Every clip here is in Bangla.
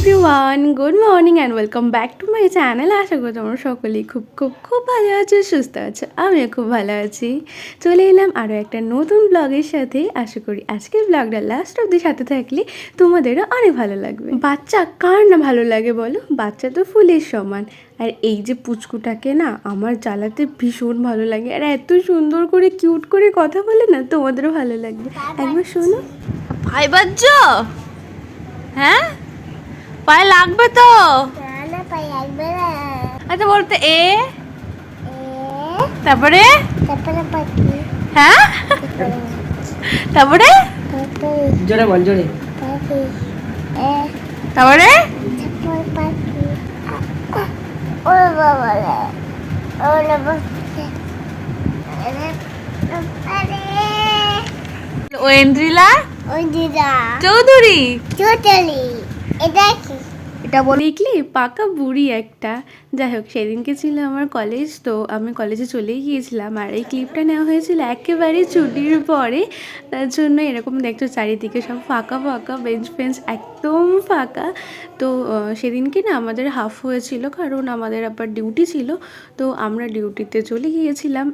Everyone, good morning and welcome back to my channel. আশা করি তোমরা সকলেই খুব খুব খুব ভালো আছো, সুস্থ আছো। আমিও খুব ভালো আছি। চলে এলাম আরও একটা নতুন ব্লগের সাথে। আশা করি আজকের ব্লগটা লাস্ট অবধি সাথে থাকলে তোমাদেরও অনেক ভালো লাগবে। বাচ্চা কার না ভালো লাগে বলো? বাচ্চা তো ফুলের সমান। আর এই যে পুচকুটাকে না আমার জ্বালাতে ভীষণ ভালো লাগে, আর এত সুন্দর করে কিউট করে কথা বলে না, তোমাদেরও ভালো লাগবে। একবার শোনো। ভাই বাজ্য, হ্যাঁ পায়ে লাগবে তো। আচ্ছা বলতে এ, তারপরে হ্যাঁ, তারপরে জোরে বল, জোরে। তারপরে ওয়েন্দ্রিলা চৌধুরী। এটা বলে দেখলি পাকা বুড়ি একটা। যাই হোক, সেদিনকে ছিল আমার কলেজ, তো আমি কলেজে চলেই গিয়েছিলাম। আর এই ক্লিপটা নেওয়া হয়েছিল একেবারে ছুটির পরে। তার জন্য এরকম দেখছো চারিদিকে সব ফাঁকা ফাঁকা, বেঞ্চ ফেঞ্চ একদম ফাঁকা। তো সেদিনকে না আমাদের হাফ হয়েছিল, কারণ আমাদের আবার ডিউটি ছিল। তো আমরা ডিউটিতে চলে গিয়েছিলাম।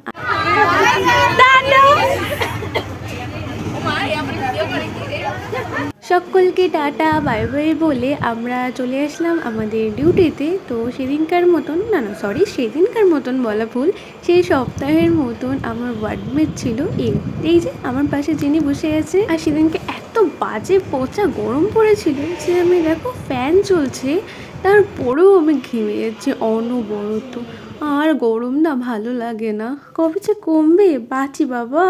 সকলকে টাটা বাই বাই বলে আমরা চলে আসলাম আমাদের ডিউটিতে। তো সেদিনকার মতন সেদিনকার মতন বলা ভুল, সেই সপ্তাহের মতন আমার ওয়ার্ডমেট ছিল এই যে আমার পাশে যিনি বসে আছে। আর সেদিনকে এত বাজে পচা গরম পড়েছিল যে আমি দেখো ফ্যান চলছে, তারপরেও আমি ঘেমে যাচ্ছি অনবরত। আর গরম না ভালো লাগে না, কবে যে কমবে বাঁচি বাবা।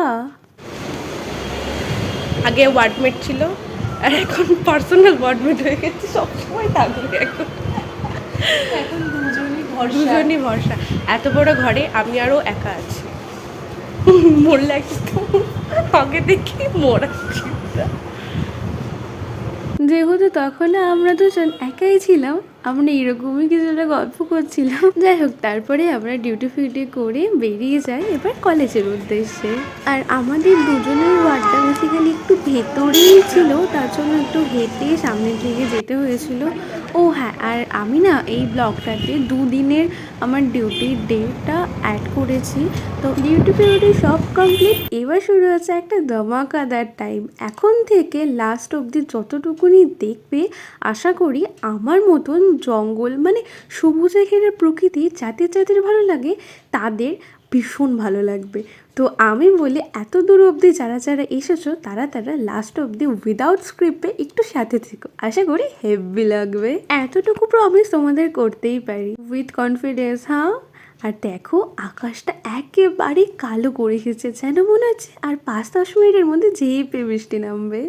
আগে ওয়ার্ডমেট ছিল আর এখন পার্সোনাল ওয়ার্ডমেট হয়ে গেছে, সবসময় থাকবে এখন দুজনই ভরসা। এত বড় ঘরে আমি আরও একা আছি, মরলে একদম আগে দেখি মরাচ্ছি। যেহেতু তখন আমরা দুজন একাই ছিলাম, আমরা এরকমই কিছুটা গল্প করছিলাম। যাই হোক, তারপরে আমরা ডিউটি ফিউটি করে বেরিয়ে যাই এবার কলেজের উদ্দেশ্যে। আর আমাদের দুজনের ওয়ার্ডটা বেসিক্যালি একটু ভেতরেই ছিল, তার জন্য একটু হেঁটে সামনের দিকে যেতে হয়েছিল। ও হ্যাঁ, আর আমি না এই ব্লগটাতে দুদিনের আমার ডিউটির ডেটটা অ্যাড করেছি। তো ডিউটি ফিউটি সব কমপ্লিট, এবার শুরু হচ্ছে একটা ধমাকাদার টাইম। এখন থেকে লাস্ট অবধি যতটুকুনি দেখবে, আশা করি আমার মতন জঙ্গল মানে সবুজে ঘেরা প্রকৃতি যাদের যাদের ভালো লাগে তাদের ভীষণ ভালো লাগবে। তো আমি বলি এত দূর অবধি যারা যারা এসেছো তারা লাস্ট অবধি উইদাউট স্ক্রিপ্টে একটু সাথে থেকো, আশা করি হেভি লাগবে। এতটুকু প্রমিস তোমাদের করতেই পারি উইথ কনফিডেন্স। হ্যাঁ, আর দেখো আকাশটা একেবারে কালো করে এসেছে, যেন মনে হচ্ছে আর 5-10 মিনিটের মধ্যে ঝেঁপে বৃষ্টি নামবে।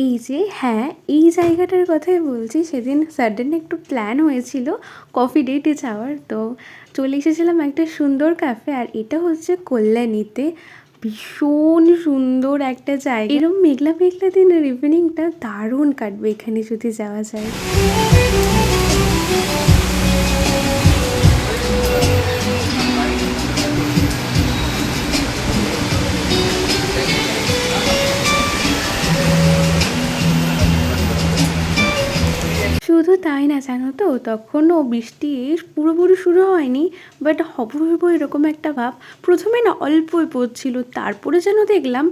এই যে হ্যাঁ, এই জায়গাটার কথাই বলছি। সেদিন সাডেন একটু প্ল্যান হয়েছিল কফি ডেটে যাওয়ার, তো চলে এসেছিলাম একটা সুন্দর ক্যাফে। আর এটা হচ্ছে কল্যাণীতে, ভীষণ সুন্দর একটা জায়গা। এরকম মেঘলা মেঘলা দিনের ইভিনিংটা দারুণ কাটবে এখানে যদি যাওয়া যায়। শুধু তাই না, জানো তো তখনও বৃষ্টি পুরোপুরি শুরু হয়নি, বাট হবো এরকম একটা ভাব। প্রথমে না অল্পই পড়ছিল, তারপরে যেন দেখলাম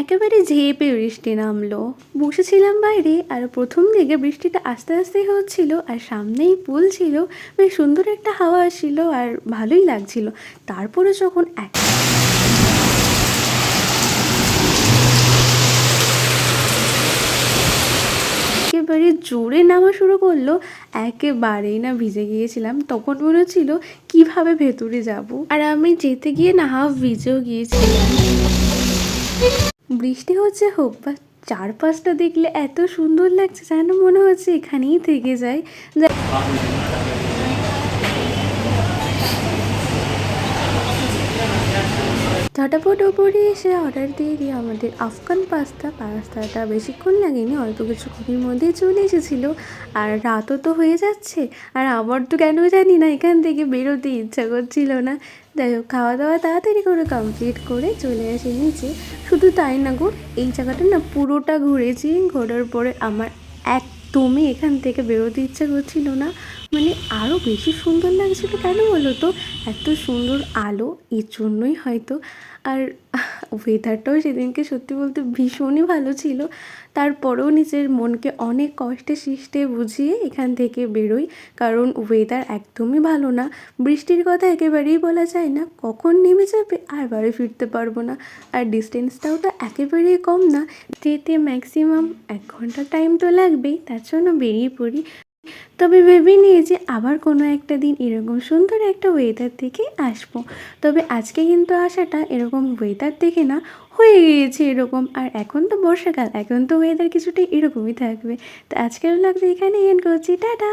একেবারে ঝেঁপে বৃষ্টি নামলো। বসেছিলাম বাইরে, আর প্রথম দিকে বৃষ্টিটা আস্তে আস্তেই হচ্ছিল, আর সামনেই পুল ছিল, বেশ সুন্দর একটা হাওয়া আসছিল আর ভালোই লাগছিল। তারপরে যখন একেবারে জোরে নামা শুরু করলো, একেবারেই না ভিজে গিয়েছিলাম। তখন মনে হচ্ছিল কিভাবে ভেতরে যাব, আর আমি যেতে গিয়ে না হাফ ভিজেও গিয়েছিলাম। বৃষ্টি হচ্ছে হোক বা চারপাশটা দেখলে এত সুন্দর লাগছে, যেন মনে হচ্ছে এখানেই থেকে যায়। ঝটাপট ওপরে এসে অর্ডার দিয়ে দিই আমাদের আফগান পাস্তাটা বেশিক্ষণ লাগেনি, অল্প কিছুক্ষণের মধ্যেই চলে এসেছিলো। আর রাতও তো হয়ে যাচ্ছে, আর আমার তো কেন জানি না এখান থেকে বেরোতে ইচ্ছা করছিল না। যাই হোক, খাওয়া দাওয়া তাড়াতাড়ি করে কমপ্লিট করে চলে আসি নিচে। শুধু তাই না গো, এই জায়গাটা না পুরোটা ঘুরেছি, ঘোরার পরে আমার একদমই এখান থেকে বেরোতে ইচ্ছা করছিল না। মানে আরও বেশি সুন্দর লাগছিল, কেন বলো তো, এত সুন্দর আলো, এর জন্যই হয়তো। আর ওয়েদারটাও সেদিনকে সত্যি বলতে ভীষণই ভালো ছিল। তারপরেও নিজের মনকে অনেক কষ্টে সৃষ্টে বুঝিয়ে এখান থেকে বেরোই, কারণ ওয়েদার একদমই ভালো না। বৃষ্টির কথা একেবারেই বলা যায় না, কখন নেমে যাবে আর বাড়ি ফিরতে পারবো না। আর ডিস্টেন্সটাও তো একেবারেই কম না, যেতে ম্যাক্সিমাম 1 ঘন্টা টাইম তো লাগবেই, তার জন্য বেরিয়ে পড়ি। তবে ভেবে নিয়েছি আবার কোনো একটা দিন এরকম সুন্দর একটা ওয়েদার থেকে আসবো। তবে আজকে কিন্তু আসাটা এরকম ওয়েদার দেখে না, হয়ে গিয়েছে এরকম। আর এখন তো বর্ষাকাল, এখন তো ওয়েদার কিছুটা এরকমই থাকবে। তো আজকের ব্লগটা এখানেই এন্ড করছি, টাটা।